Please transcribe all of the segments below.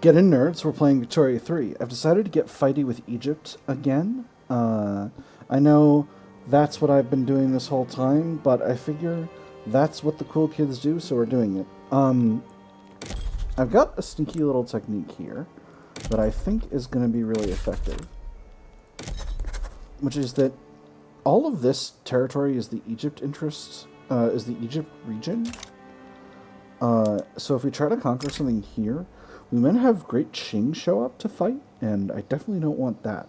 Get in, nerds. We're playing Victoria 3. I've decided to get fighty with Egypt again. I know that's what I've been doing this whole time, but I figure that's what the cool kids do, so we're doing it. I've got a sneaky little technique here that I think is going to be really effective, which is that all of this territory is the Egypt interest, is the Egypt region. So if we try to conquer something here, we might have Great Qing show up to fight, and I definitely don't want that.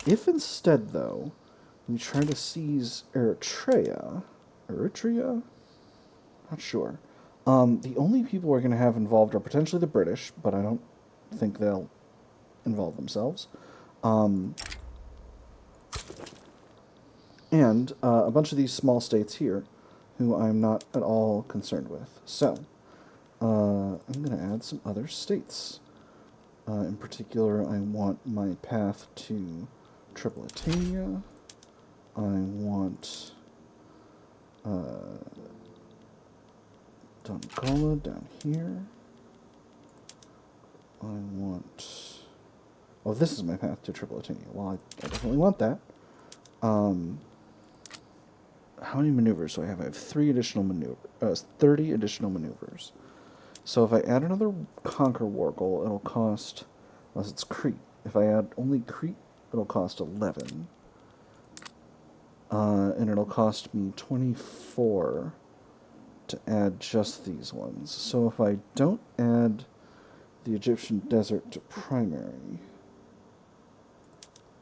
If instead, though, we try to seize Eritrea, not sure. The only people we're going to have involved are potentially the British, but I don't think they'll involve themselves. And a bunch of these small states here, who I'm not at all concerned with. So, I'm going to add some other states. In particular, I want my path to Tripolitania. I want Dongola down here. I want... Oh, this is my path to Tripolitania. Well, I definitely want that. How many maneuvers do I have? I have 30 additional maneuvers. So if I add another Conquer War goal, it'll cost... Unless it's Crete. If I add only Crete, it'll cost 11. And it'll cost me 24 to add just these ones. So if I don't add the Egyptian desert to primary,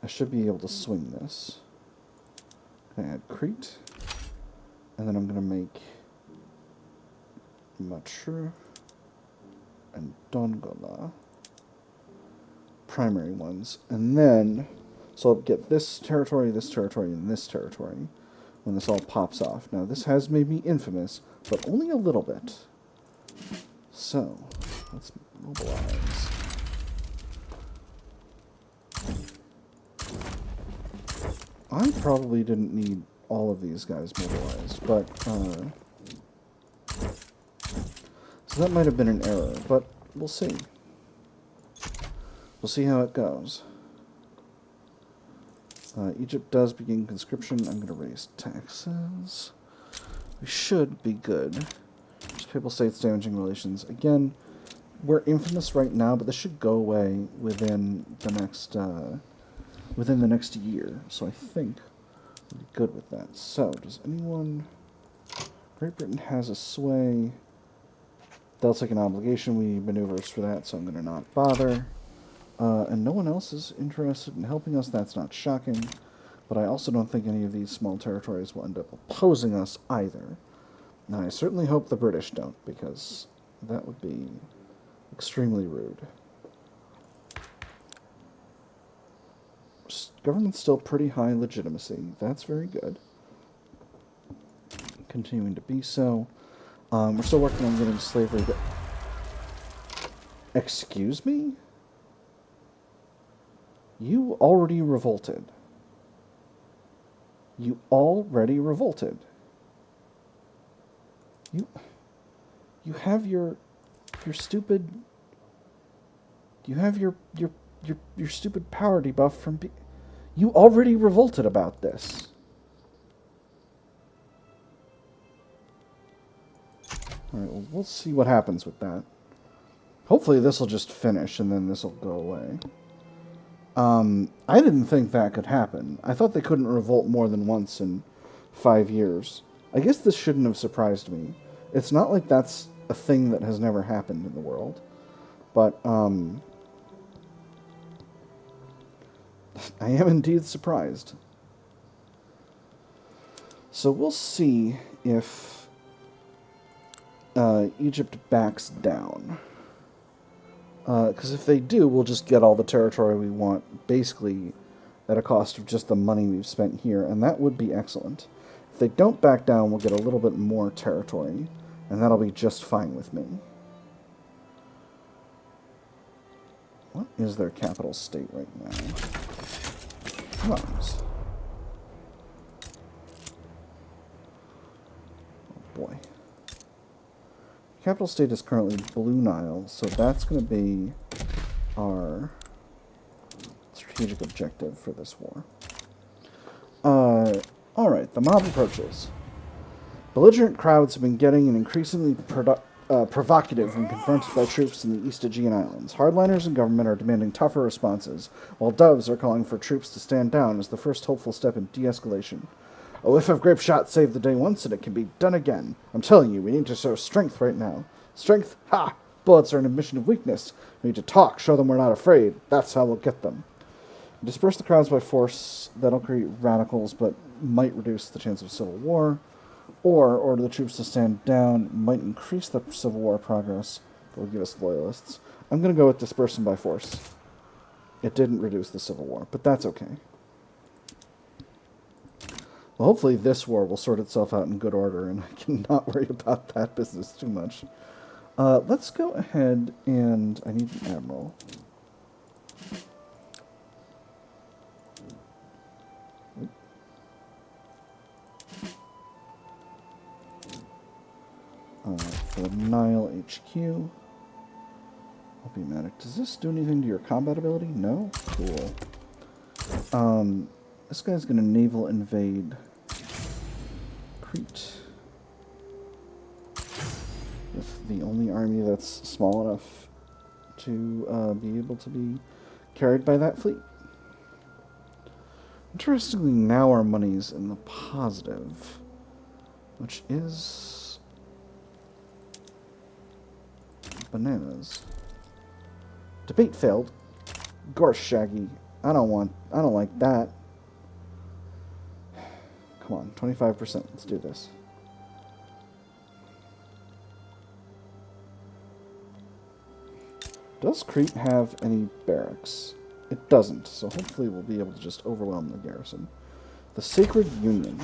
I should be able to swing this. I'm going to add Crete. And then I'm going to make Matru and Dongola primary ones. And then, so I'll get this territory, and this territory when this all pops off. Now, this has made me infamous, but only a little bit. So, let's mobilize. I probably didn't need all of these guys mobilized, but, so that might have been an error, but we'll see. We'll see how it goes. Egypt does begin conscription. I'm going to raise taxes. We should be good. Just Papal States damaging relations. Again, we're infamous right now, but this should go away within the next year. So I think we'll be good with that. So, does anyone... Great Britain has a sway. They'll take an obligation. We need maneuvers for that, so I'm going to not bother. And no one else is interested in helping us. That's not shocking. But I also don't think any of these small territories will end up opposing us either. Now, I certainly hope the British don't, because that would be extremely rude. Government's still pretty high legitimacy. That's very good. Continuing to be so. We're still working on getting slavery to... Excuse me? You already revolted. You already revolted. You have your stupid... You have your stupid power debuff from... You already revolted about this. Alright, well, we'll see what happens with that. Hopefully this will just finish and then this will go away. I didn't think that could happen. I thought they couldn't revolt more than once in 5 years. I guess this shouldn't have surprised me. It's not like that's a thing that has never happened in the world. But, I am indeed surprised. So we'll see if Egypt backs down. Because if they do, we'll just get all the territory we want, basically at a cost of just the money we've spent here, and that would be excellent. If they don't back down, we'll get a little bit more territory, and that'll be just fine with me. What is their capital state right now? Mars. Oh boy. Capital state is currently Blue Nile, so that's going to be our strategic objective for this war. Alright, the mob approaches. Belligerent crowds have been getting an increasingly provocative when confronted by troops in the East Aegean Islands. Hardliners and government are demanding tougher responses, while doves are calling for troops to stand down as the first hopeful step in de-escalation. A whiff of grape shot saved the day once, and it can be done again. I'm telling you, we need to show strength right now. Strength? Ha! Bullets are an admission of weakness. We need to talk, show them we're not afraid. That's how we'll get them. Disperse the crowds by force. That'll create radicals, but might reduce the chance of civil war. Or order the troops to stand down, might increase the civil war progress, but will give us loyalists. I'm going to go with disperse them by force. It didn't reduce the civil war, but that's okay. Well, hopefully this war will sort itself out in good order, and I can not worry about that business too much. Let's go ahead and... I need an admiral. For the Nile HQ. I'll be manic. Does this do anything to your combat ability? No? Cool. This guy's going to naval invade Crete with the only army that's small enough to be able to be carried by that fleet. Interestingly, now our money's in the positive, which is bananas. Debate failed. Gorsh, Shaggy. I don't like that. Come on, 25%. Let's do this. Does Crete have any barracks? It doesn't, so hopefully we'll be able to just overwhelm the garrison. The Sacred Union.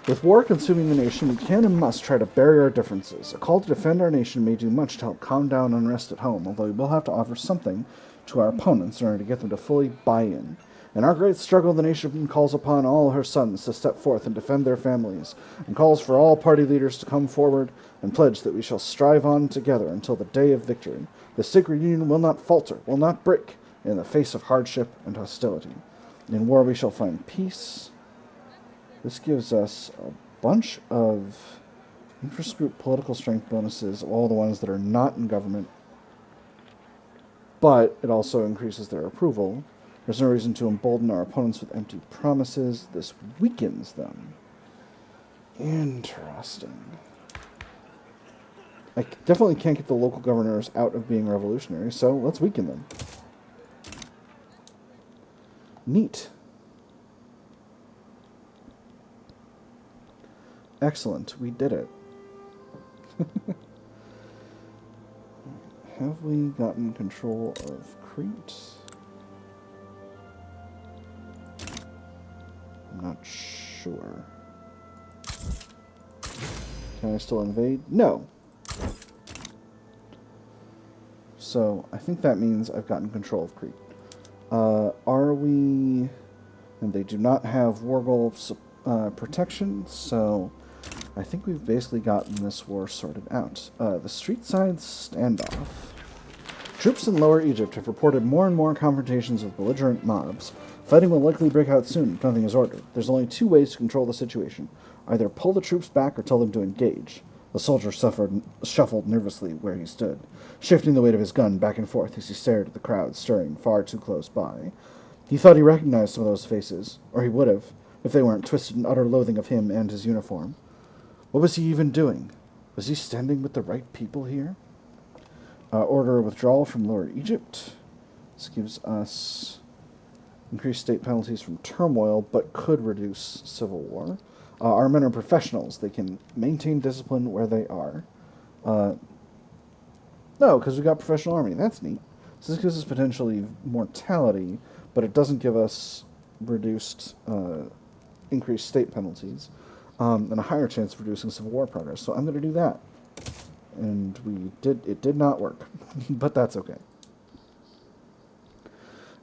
With war consuming the nation, we can and must try to bury our differences. A call to defend our nation may do much to help calm down unrest at home, although we will have to offer something to our opponents in order to get them to fully buy in. In our great struggle, the nation calls upon all her sons to step forth and defend their families, and calls for all party leaders to come forward and pledge that we shall strive on together until the day of victory. The Sacred Union will not falter, will not break, in the face of hardship and hostility. In war we shall find peace. This gives us a bunch of interest group political strength bonuses, all the ones that are not in government, but it also increases their approval. There's no reason to embolden our opponents with empty promises. This weakens them. Interesting. I definitely can't get the local governors out of being revolutionary, so let's weaken them. Neat. Excellent, we did it. Have we gotten control of Crete? I'm not sure. Can I still invade? No. So, I think that means I've gotten control of Crete. Are we... And they do not have war goal protection, so... I think we've basically gotten this war sorted out. The street side standoff. Troops in Lower Egypt have reported more and more confrontations with belligerent mobs. Fighting will likely break out soon if nothing is ordered. There's only two ways to control the situation. Either pull the troops back or tell them to engage. The soldier shuffled nervously where he stood, shifting the weight of his gun back and forth as he stared at the crowd stirring far too close by. He thought he recognized some of those faces, or he would have, if they weren't twisted in utter loathing of him and his uniform. What was he even doing? Was he standing with the right people here? Order of withdrawal from Lower Egypt. This gives us increased state penalties from turmoil, but could reduce civil war. Our men are professionals. They can maintain discipline where they are. No, because we got professional army. That's neat. So this gives us potentially mortality, but it doesn't give us reduced, increased state penalties. And a higher chance of reducing civil war progress. So I'm going to do that. And it did not work. But that's okay.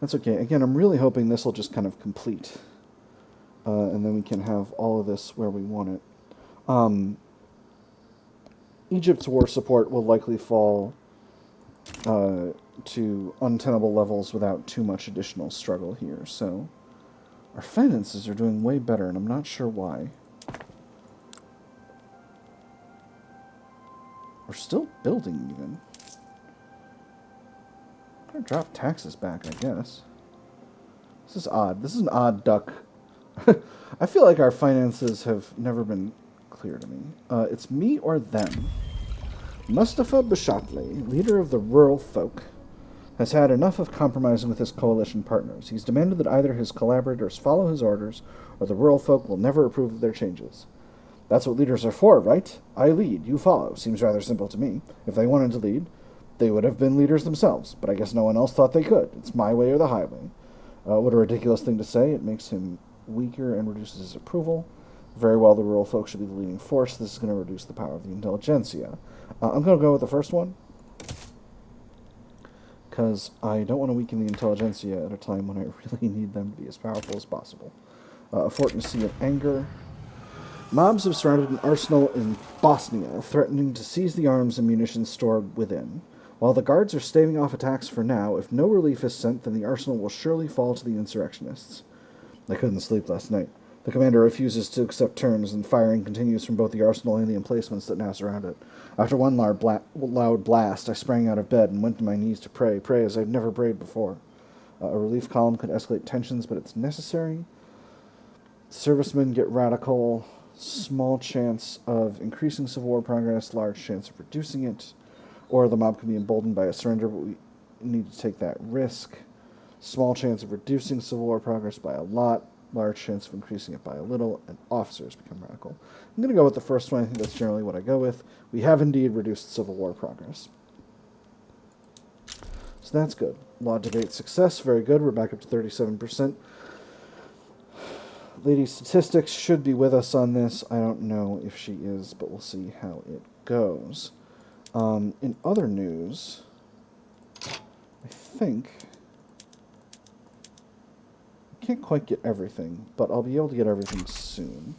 That's okay. Again, I'm really hoping this will just kind of complete. And then we can have all of this where we want it. Egypt's war support will likely fall to untenable levels without too much additional struggle here. So our finances are doing way better, and I'm not sure why. We're still building, even. I'm going to drop taxes back, I guess. This is odd. This is an odd duck. I feel like our finances have never been clear to me. It's me or them. Mustafa Bashatle, leader of the rural folk, has had enough of compromising with his coalition partners. He's demanded that either his collaborators follow his orders, or the rural folk will never approve of their changes. That's what leaders are for, right? I lead, you follow. Seems rather simple to me. If they wanted to lead, they would have been leaders themselves, but I guess no one else thought they could. It's my way or the highway. What a ridiculous thing to say. It makes him weaker and reduces his approval. Very well, the rural folk should be the leading force. This is going to reduce the power of the intelligentsia. I'm going to go with the first one, because I don't want to weaken the intelligentsia at a time when I really need them to be as powerful as possible. A fortnessy of anger. Mobs have surrounded an arsenal in Bosnia, threatening to seize the arms and munitions stored within. While the guards are staving off attacks for now, if no relief is sent, then the arsenal will surely fall to the insurrectionists. I couldn't sleep last night. The commander refuses to accept terms, and firing continues from both the arsenal and the emplacements that now surround it. After one loud blast, I sprang out of bed and went to my knees to pray as I've never prayed before. A relief column could escalate tensions, but it's necessary. Servicemen get radical. Small chance of increasing civil war progress, large chance of reducing it. Or the mob can be emboldened by a surrender, but we need to take that risk. Small chance of reducing civil war progress by a lot, large chance of increasing it by a little, and officers become radical. I'm going to go with the first one. I think that's generally what I go with. We have indeed reduced civil war progress. So that's good. Law debate success, very good. We're back up to 37%. Lady Statistics should be with us on this. I don't know if she is, but we'll see how it goes. In other news, I think I can't quite get everything, but I'll be able to get everything soon.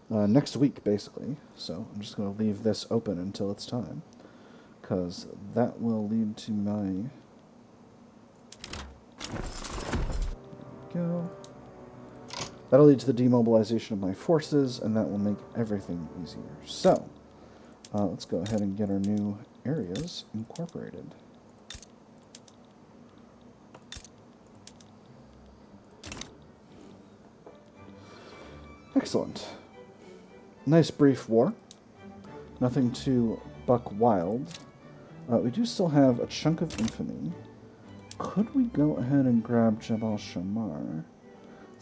Next week, basically. So I'm just going to leave this open until it's time, because that will lead to my... There we go. That'll lead to the demobilization of my forces, and that will make everything easier. So, let's go ahead and get our new areas incorporated. Excellent. Nice brief war. Nothing too buck wild. We do still have a chunk of infamy. Could we go ahead and grab Jabal Shammar?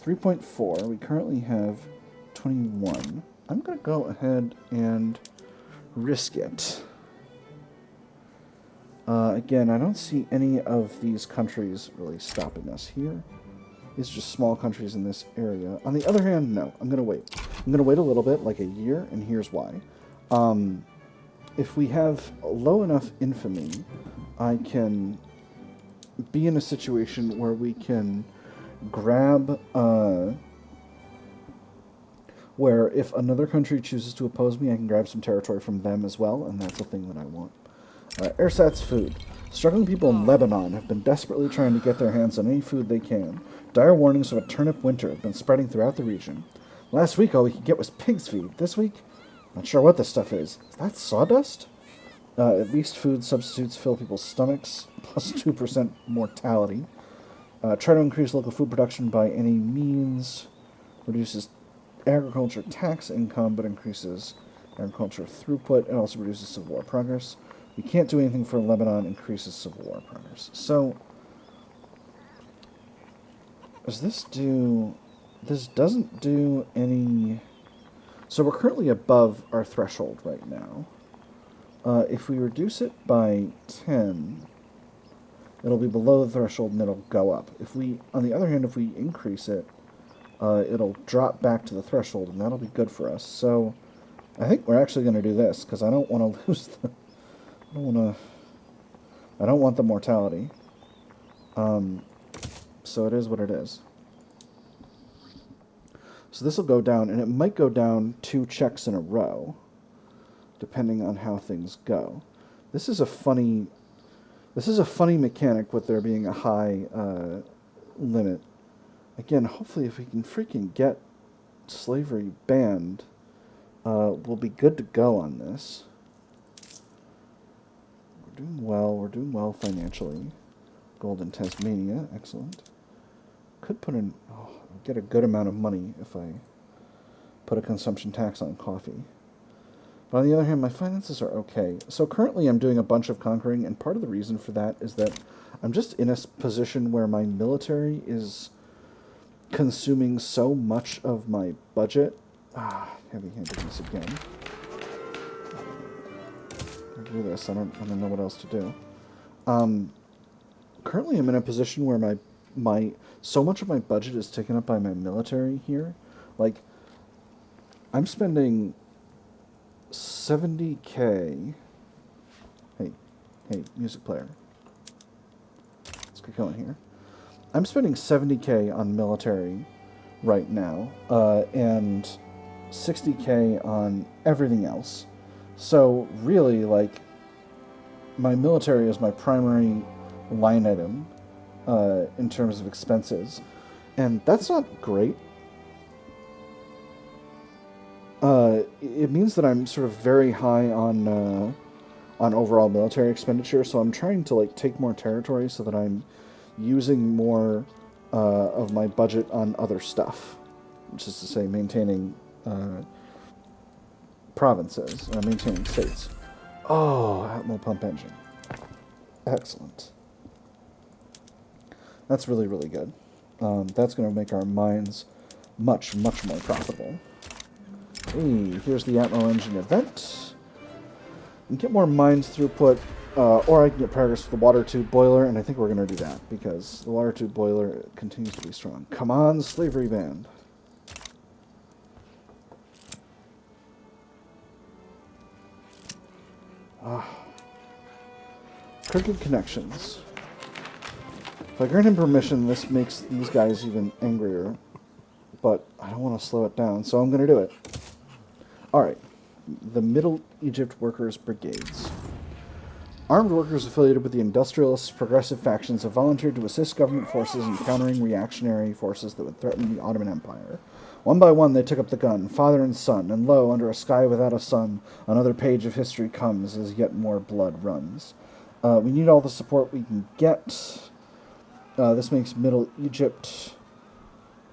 3.4. We currently have 21. I'm going to go ahead and risk it. Again, I don't see any of these countries really stopping us here. These are just small countries in this area. On the other hand, no. I'm going to wait. I'm going to wait a little bit, like a year, and here's why. If we have low enough infamy, I can be in a situation where we can grab, where if another country chooses to oppose me, I can grab some territory from them as well, and that's the thing that I want. Ersatz food. Struggling people in Lebanon have been desperately trying to get their hands on any food they can. Dire warnings of a turnip winter have been spreading throughout the region. Last week, all we could get was pig's feed. This week, not sure what this stuff is. Is that sawdust? At least food substitutes fill people's stomachs, plus 2% mortality. Try to increase local food production by any means. Reduces agriculture tax income, but increases agriculture throughput. It also reduces civil war progress. We can't do anything for Lebanon, increases civil war progress. So, does this do... This doesn't do any... So we're currently above our threshold right now. If we reduce it by 10... It'll be below the threshold and it'll go up. If we, on the other hand, if we increase it, it'll drop back to the threshold, and that'll be good for us. So, I think we're actually going to do this because I don't want to lose the. I don't want the mortality. So it is what it is. So this will go down, and it might go down 2 checks in a row. depending on how things go. This is a funny mechanic with there being a high limit. Again, hopefully if we can freaking get slavery banned, we'll be good to go on this. We're doing well financially. Gold in Tasmania, excellent. Could put in, get a good amount of money if I put a consumption tax on coffee. But on the other hand, my finances are okay. So currently I'm doing a bunch of conquering, and part of the reason for that is that I'm just in a position where my military is consuming so much of my budget. Heavy-handedness again. I'll do this. I don't know what else to do. Currently I'm in a position where so much of my budget is taken up by my military here. Like, I'm spending 70K. Hey, music player. Let's get going here. I'm spending 70K on military right now, and 60K on everything else. So really, like, my military is my primary line item in terms of expenses, and that's not great. It means that I'm sort of very high on overall military expenditure, so I'm trying to like take more territory so that I'm using more of my budget on other stuff, which is to say maintaining provinces, maintaining states. Oh, Atmo pump engine. Excellent. That's really, really good. That's going to make our mines much, much more profitable. Hey, here's the Atmo engine event. And get more mines throughput, or I can get progress for the water tube boiler, and I think we're going to do that, because the water tube boiler continues to be strong. Come on, slavery band. Crooked connections. If I grant him permission, this makes these guys even angrier, but I don't want to slow it down, so I'm going to do it. Alright, the Middle Egypt Workers' Brigades. Armed workers affiliated with the industrialist progressive factions have volunteered to assist government forces in countering reactionary forces that would threaten the Ottoman Empire. One by one they took up the gun, father and son, and lo, under a sky without a sun, another page of history comes as yet more blood runs. We need all the support we can get. This makes Middle Egypt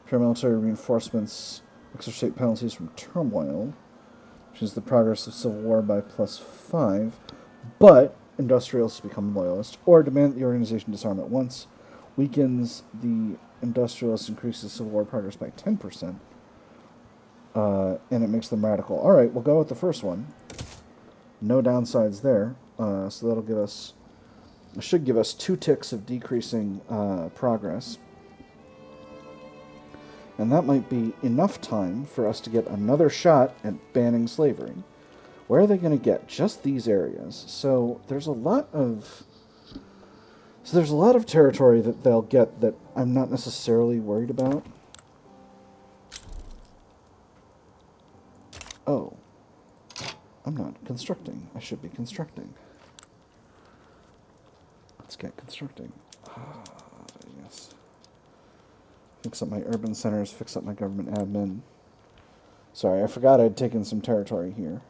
paramilitary reinforcements exercise penalties from turmoil, which is the progress of civil war by +5, but industrialists become loyalists, or demand that the organization disarm at once, weakens the industrialists, increases civil war progress by 10%, and it makes them radical. Alright, we'll go with the first one. No downsides there, so that'll give us, should give us 2 ticks of decreasing progress. And that might be enough time for us to get another shot at banning slavery. Where are they going to get? Just these areas. So there's a lot of territory that they'll get that I'm not necessarily worried about. Oh. I'm not constructing. I should be constructing. Let's get constructing. Yes. Fix up my urban centers, fix up my government admin. Sorry, I forgot I'd taken some territory here.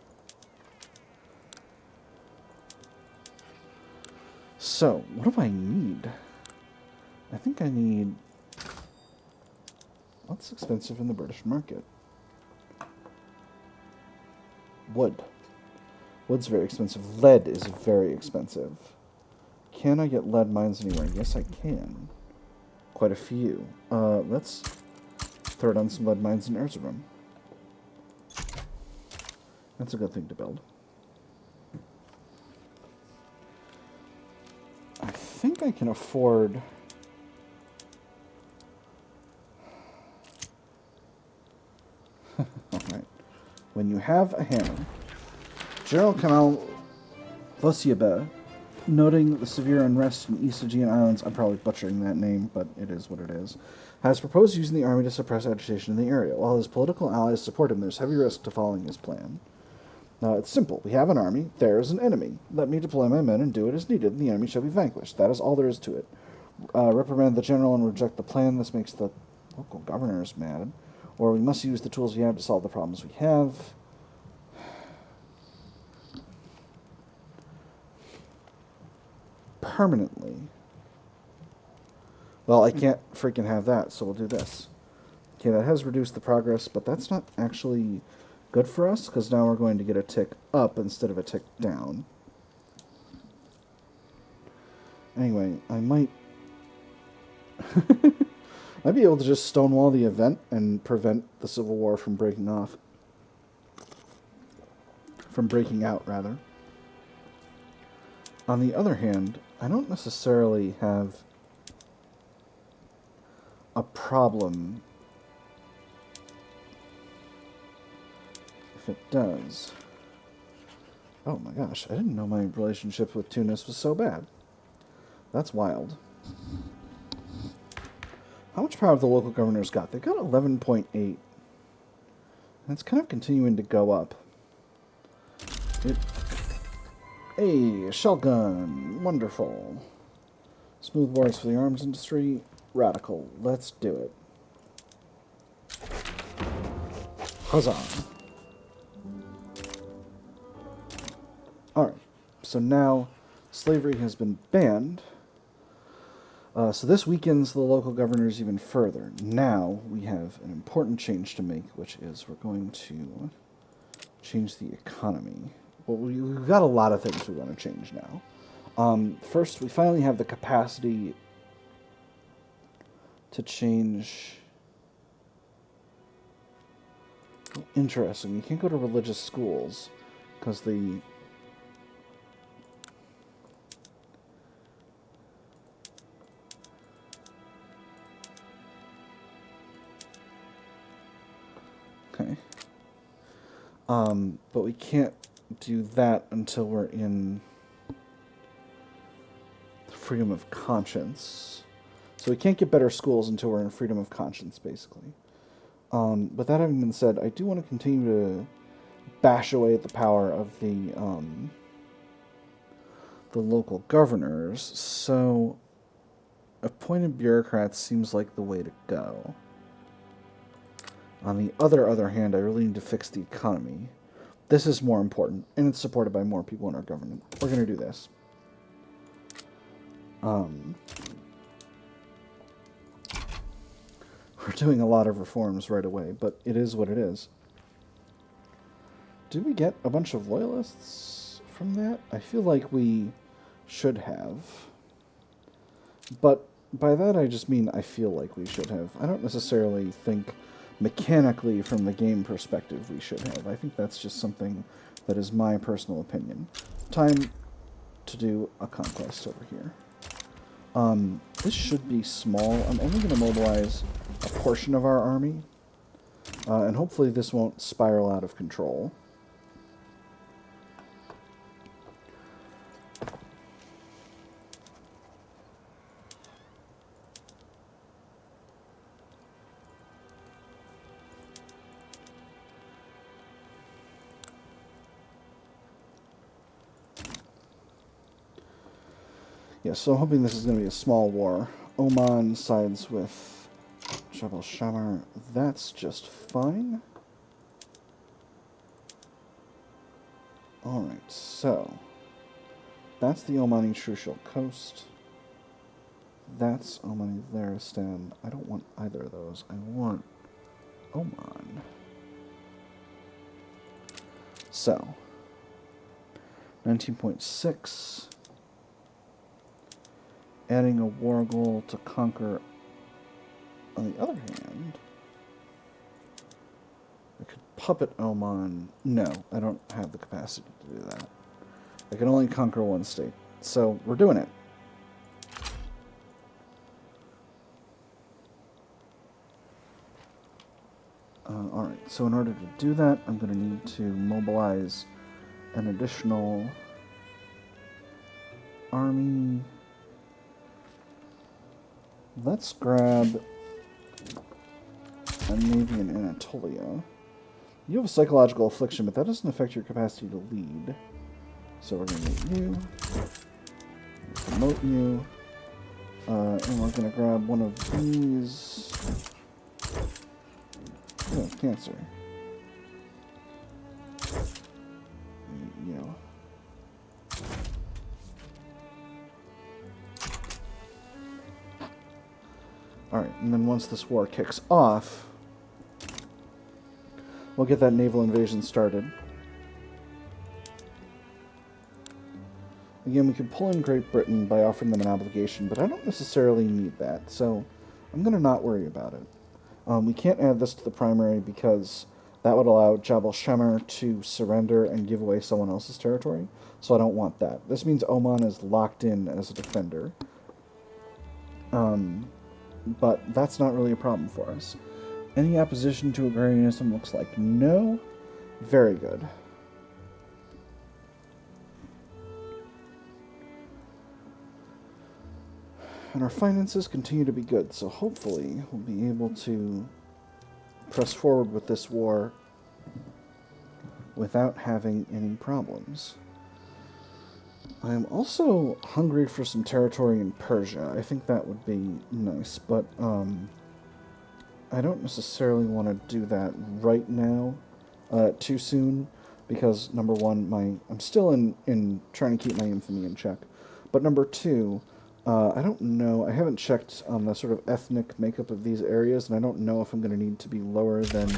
So, what do I need? I think I need... What's expensive in the British market? Wood. Wood's very expensive. Lead is very expensive. Can I get lead mines anywhere? Yes, I can. Quite a few. Let's throw down some lead mines in Erzurum. That's a good thing to build. I think I can afford... Alright. When you have a hammer, General Kamal Vosiaba, noting the severe unrest in East Aegean Islands, I'm probably butchering that name, but it is what it is, has proposed using the army to suppress agitation in the area. While his political allies support him, there's heavy risk to following his plan. It's simple. We have an army. There is an enemy. Let me deploy my men and do it as needed, and the enemy shall be vanquished. That is all there is to it. Reprimand the general and reject the plan. This makes the local governors mad. Or we must use the tools we have to solve the problems we have. Permanently. Well, I can't freaking have that, so we'll do this. Okay, that has reduced the progress, but that's not actually good for us, because now we're going to get a tick up instead of a tick down. Anyway, I might... I'd be able to just stonewall the event and prevent the Civil War from breaking off. From breaking out, rather. On the other hand, I don't necessarily have a problem if it does. Oh my gosh, I didn't know my relationship with Tunis was so bad. That's wild. How much power have the local governors got? They got 11.8. And it's kind of continuing to go up. Hey, shell gun. Wonderful. Smooth borders for the arms industry. Radical. Let's do it. Huzzah. Alright. So now slavery has been banned. So this weakens the local governors even further. Now we have an important change to make, which is we're going to change the economy. Well, we've got a lot of things we want to change now. First, we finally have the capacity to change... Oh, interesting. You can't go to religious schools because the... Okay. But we can't do that until we're in freedom of conscience. So we can't get better schools until we're in freedom of conscience, basically. But that having been said, I do want to continue to bash away at the power of the local governors. So appointed bureaucrats seems like the way to go. On the other hand, I really need to fix the economy. This is more important, and it's supported by more people in our government. We're going to do this. We're doing a lot of reforms right away, but it is what it is. Did we get a bunch of loyalists from that? I feel like we should have. But by that I just mean I feel like we should have. I don't necessarily think mechanically from the game perspective we should have. I think that's just something that is my personal opinion. Time to do a conquest over here. This should be small. I'm only going to mobilize a portion of our army. And hopefully this won't spiral out of control. Yeah, so I'm hoping this is going to be a small war. Oman sides with Jabal Shammar. That's just fine. Alright, so that's the Omani Trucial Coast. That's Omani Laristan. I don't want either of those. I want Oman. So, 19.6. Adding a war goal to conquer. On the other hand, I could puppet Oman. No, I don't have the capacity to do that. I can only conquer one state. So, we're doing it. Alright, so in order to do that, I'm going to need to mobilize an additional army. Let's grab maybe an Anatolia. You have a psychological affliction, but that doesn't affect your capacity to lead. So we're going to make you, promote you, and we're going to grab one of these. Oh, cancer. You. Alright, and then once this war kicks off, we'll get that naval invasion started. Again, we could pull in Great Britain by offering them an obligation, but I don't necessarily need that, so I'm going to not worry about it. We can't add this to the primary because that would allow Jabal Shammar to surrender and give away someone else's territory, so I don't want that. This means Oman is locked in as a defender. But that's not really a problem for us. Any opposition to agrarianism looks like no. Very good. And our finances continue to be good, so hopefully we'll be able to press forward with this war without having any problems. I'm also hungry for some territory in Persia. I think that would be nice, but I don't necessarily want to do that right now, too soon, because number one, I'm still in trying to keep my infamy in check, but number two, I don't know, I haven't checked on the sort of ethnic makeup of these areas, and I don't know if I'm going to need to be lower than,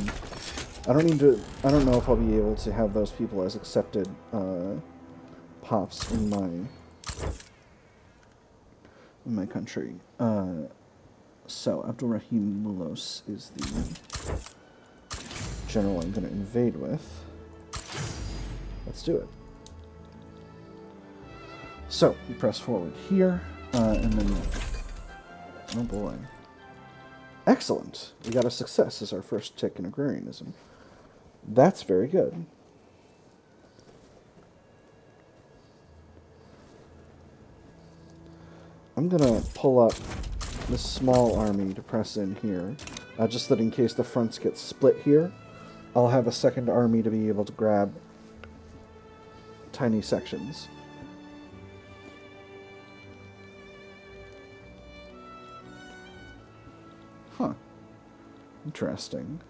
I don't know if I'll be able to have those people as accepted, pops in my country. So Abdul Rahim Mulos is the general I'm going to invade with. Let's do it. So we press forward here, and then oh boy, excellent! We got a success as our first tick in agrarianism. That's very good. I'm going to pull up this small army to press in here, just that in case the fronts get split here, I'll have a second army to be able to grab tiny sections. Huh. Interesting.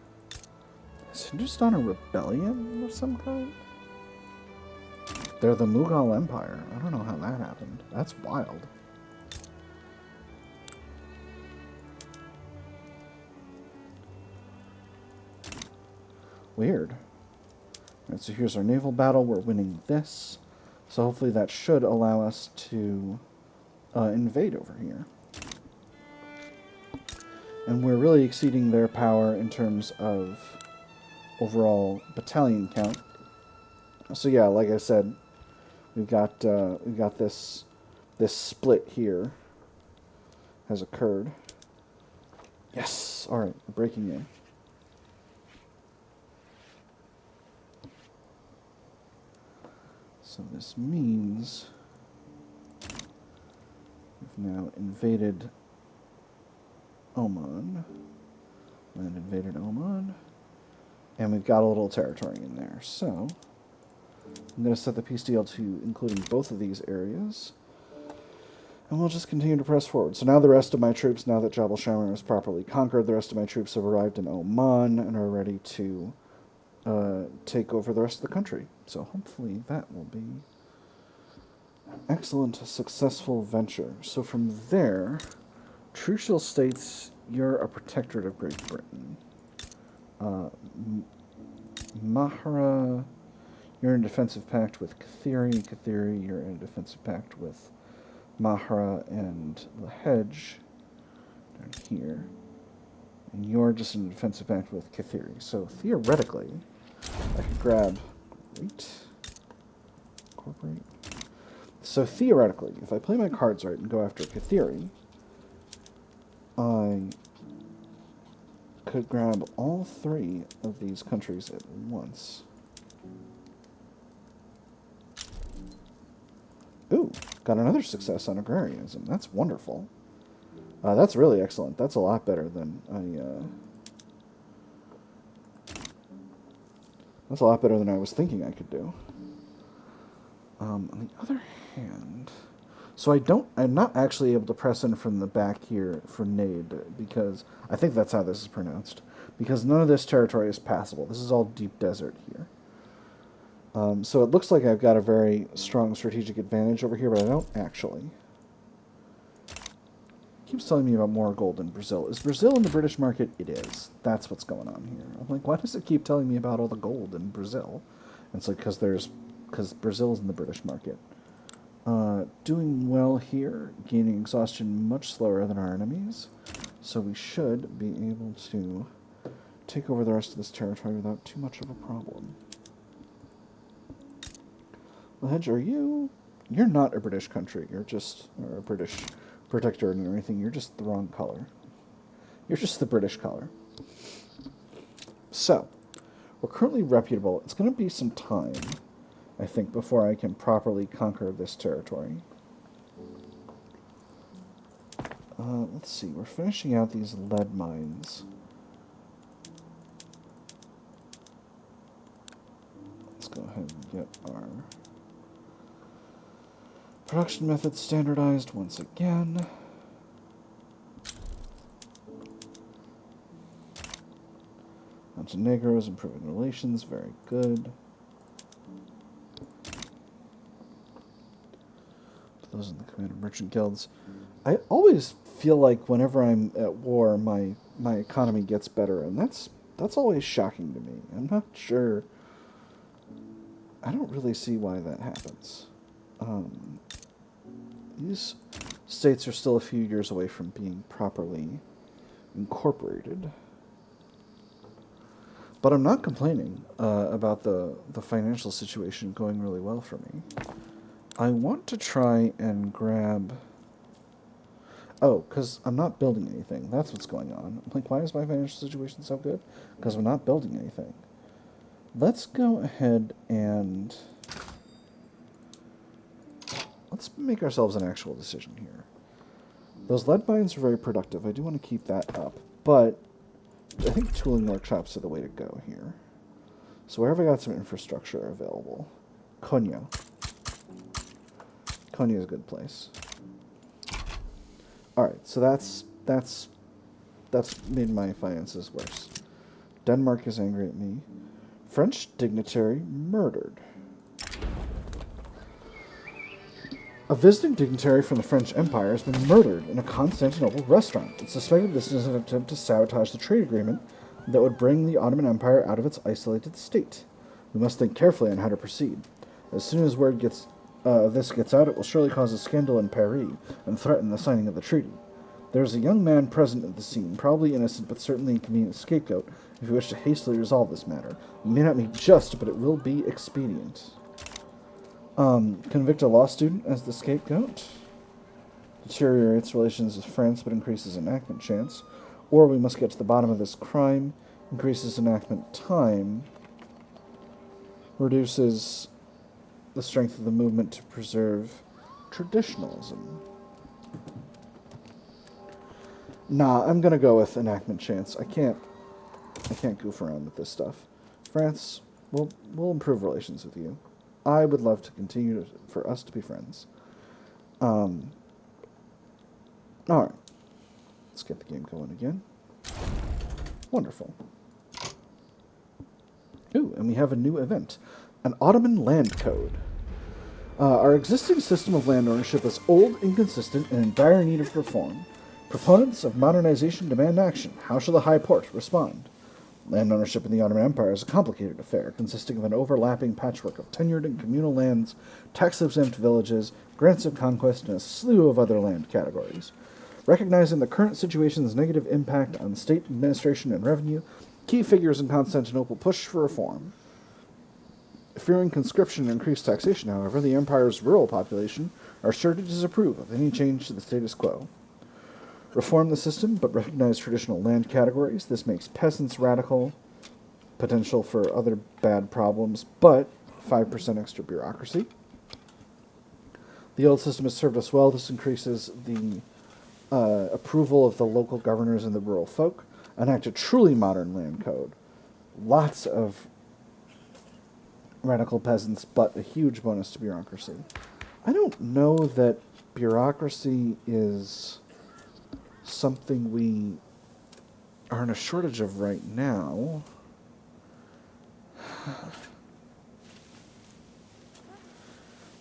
Is Hindustan a rebellion of some kind? They're the Mughal Empire. I don't know how that happened. That's wild. Weird. Alright, so here's our naval battle. We're winning this. So hopefully that should allow us to invade over here. And we're really exceeding their power in terms of overall battalion count. So yeah, like I said, we've got this split here has occurred. Yes! Alright, we're breaking in. So this means we've now invaded Oman, and invaded Oman, and we've got a little territory in there. So I'm going to set the peace deal to including both of these areas, and we'll just continue to press forward. So now the rest of my troops, now that Jabal Shammar is properly conquered, the rest of my troops have arrived in Oman and are ready to take over the rest of the country. So hopefully that will be an excellent, successful venture. So from there, Trucial states you're a protectorate of Great Britain. Mahra, you're in a defensive pact with Kathiri. Kathiri, you're in a defensive pact with Mahra and the Hedge down here. And you're just in a defensive pact with Kathiri. So theoretically, I could grab, incorporate. So theoretically, if I play my cards right and go after Kathiri, I could grab all three of these countries at once. Ooh, got another success on agrarianism. That's wonderful. That's really excellent. That's a lot better than That's a lot better than I was thinking I could do. On the other hand, so I'm not actually able to press in from the back here for Nade, because I think that's how this is pronounced, because none of this territory is passable. This is all deep desert here. So it looks like I've got a very strong strategic advantage over here, but I don't actually. It keeps telling me about more gold in Brazil. Is Brazil in the British market? It is. That's what's going on here. I'm like, why does it keep telling me about all the gold in Brazil? And it's like, because Brazil is in the British market. Doing well here, gaining exhaustion much slower than our enemies. So we should be able to take over the rest of this territory without too much of a problem. Well, Hedge, you're not a British country. You're just, or a British protectorate or anything. You're just the wrong color. You're just the British color. So, we're currently reputable. It's going to be some time, I think, before I can properly conquer this territory. Let's see. We're finishing out these lead mines. Let's go ahead and get our production methods standardized once again. Montenegro's improving relations, very good. Those in the command of merchant guilds. I always feel like whenever I'm at war, my economy gets better, and that's always shocking to me. I'm not sure. I don't really see why that happens. These states are still a few years away from being properly incorporated. But I'm not complaining about the financial situation going really well for me. I want to try and grab... Oh, because I'm not building anything. That's what's going on. I'm like, why is my financial situation so good? Because I'm not building anything. Let's go ahead and... Let's make ourselves an actual decision here. Those lead mines are very productive. I do want to keep that up. But I think tooling workshops are the way to go here. So where have I got some infrastructure available? Konya. Konya is a good place. Alright, so that's made my finances worse. Denmark is angry at me. French dignitary murdered. A visiting dignitary from the French Empire has been murdered in a Constantinople restaurant. It's suspected this is an attempt to sabotage the trade agreement that would bring the Ottoman Empire out of its isolated state. We must think carefully on how to proceed. As soon as word this gets out, it will surely cause a scandal in Paris and threaten the signing of the treaty. There is a young man present at the scene, probably innocent but certainly a convenient scapegoat, if you wish to hastily resolve this matter. It may not be just, but it will be expedient. Convict a law student as the scapegoat. Deteriorates relations with France but increases enactment chance. Or we must get to the bottom of this crime. Increases enactment time. Reduces the strength of the movement to preserve traditionalism. Nah, I'm gonna go with enactment chance. I can't goof around with this stuff. France, we'll improve relations with you. I would love to continue for us to be friends. Alright. Let's get the game going again. Wonderful. Ooh, and we have a new event. An Ottoman land code. Our existing system of land ownership is old, inconsistent, and in dire need of reform. Proponents of modernization demand action. How shall the High Porte respond? Land ownership in the Ottoman Empire is a complicated affair, consisting of an overlapping patchwork of tenured and communal lands, tax-exempt villages, grants of conquest, and a slew of other land categories. Recognizing the current situation's negative impact on state administration and revenue, key figures in Constantinople push for reform. Fearing conscription and increased taxation, however, the empire's rural population are sure to disapprove of any change to the status quo. Reform the system, but recognize traditional land categories. This makes peasants radical, potential for other bad problems, but 5% extra bureaucracy. The old system has served us well. This increases the approval of the local governors and the rural folk. Enact a truly modern land code. Lots of radical peasants, but a huge bonus to bureaucracy. I don't know that bureaucracy is something we are in a shortage of right now.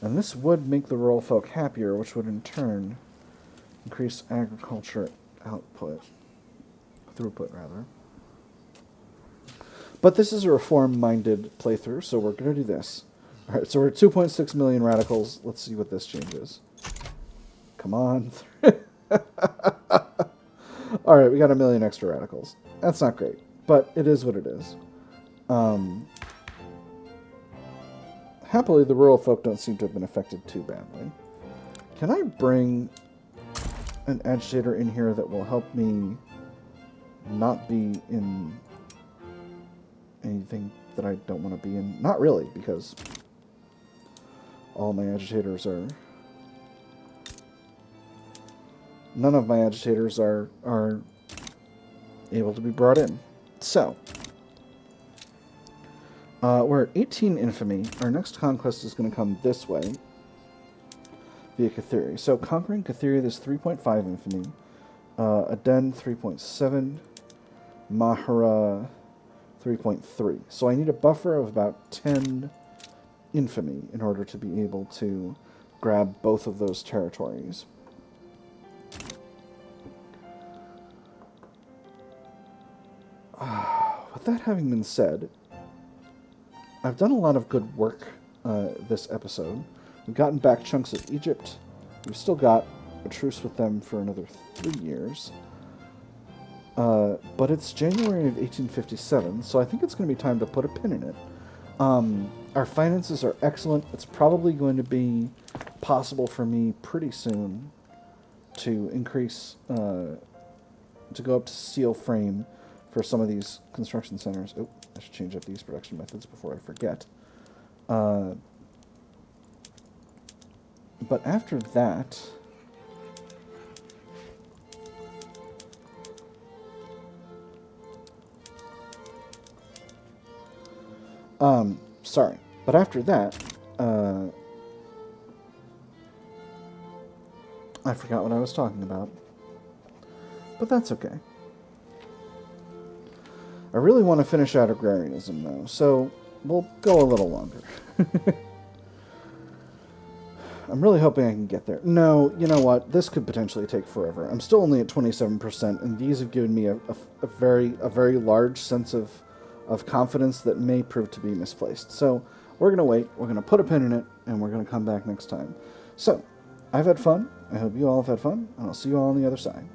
And this would make the rural folk happier, which would in turn increase agriculture throughput rather. But this is a reform-minded playthrough, so we're going to do this. All right, so we're at 2.6 million radicals. Let's see what this changes. Come on. All right, we got 1 million extra radicals. That's not great, but it is what it is. Happily, the rural folk don't seem to have been affected too badly. Can I bring an agitator in here that will help me not be in anything that I don't want to be in? Not really, because all my agitators are... None of my agitators are able to be brought in. So, we're at 18 infamy. Our next conquest is going to come this way, via Kathiri. So, conquering Kathiri, there's 3.5 infamy. Aden, 3.7. Mahara, 3.3. So I need a buffer of about 10 infamy in order to be able to grab both of those territories. With that having been said, I've done a lot of good work this episode. We've gotten back chunks of Egypt. We've still got a truce with them for another 3 years. But it's January of 1857, so I think it's going to be time to put a pin in it. Our finances are excellent. It's probably going to be possible for me pretty soon to increase, to go up to steel frame for some of these construction centers. Oh, I should change up these production methods before I forget. But after that... sorry. But after that, I forgot what I was talking about. But that's okay. I really want to finish out agrarianism, though, so we'll go a little longer. I'm really hoping I can get there. No, you know what? This could potentially take forever. I'm still only at 27%, and these have given me a very large sense of confidence that may prove to be misplaced. So we're going to wait, we're going to put a pin in it, and we're going to come back next time. So, I've had fun. I hope you all have had fun, and I'll see you all on the other side.